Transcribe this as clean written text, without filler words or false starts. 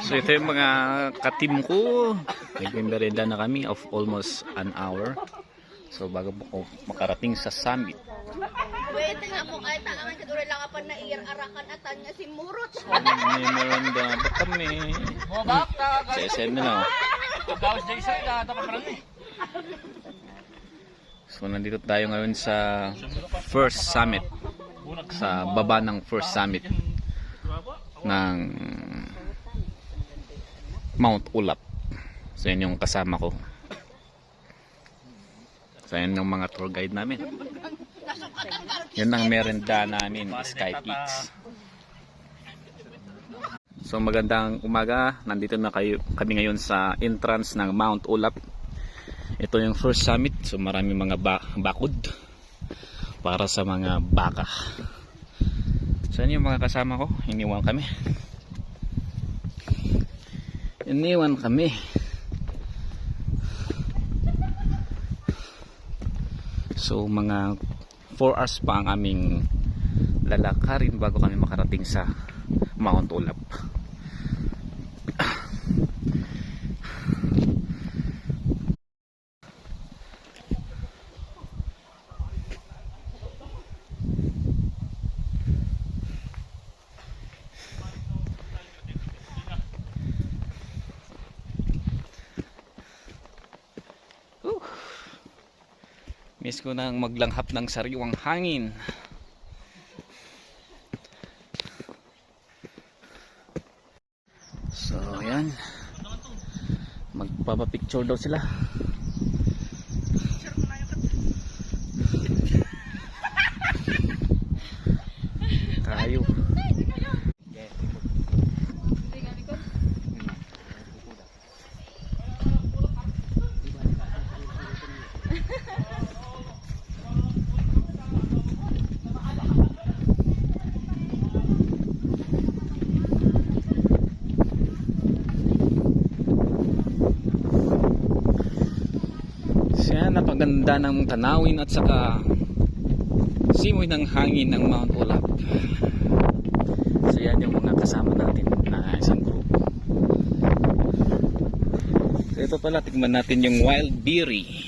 So ito yung mga katim ko. Nagmimerienda na kami of almost an hour. So bago po makarating sa summit. Pwede nga mo kahit tangan kadure lang apan na iyang arakan atan niya si Murot. May merienda ba kami? Sa SM na lang. So nandito tayo ngayon sa first summit. Sa baba ng first summit ng Mount Ulap. So yan yung kasama ko. So yan yung mga tour guide namin. Yan ang merenda namin, Sky Peaks. So magandang umaga. Nandito na kami ngayon sa entrance ng Mount Ulap. Ito yung first summit. So marami mga bakod para sa mga baka. So yan yung mga kasama ko. Iniwan kami. So mga 4 hours pa ang aming lalakarin bago kami makarating sa Mount Ulap. Miss ko nang maglanghap ng sariwang hangin. So ayan, magpapapicture daw sila. Tayo. Napaganda ng tanawin at saka simoy ng hangin ng Mount Ulap. So yan yung mga kasama natin na isang group. So ito pala, tignan natin yung wild berry.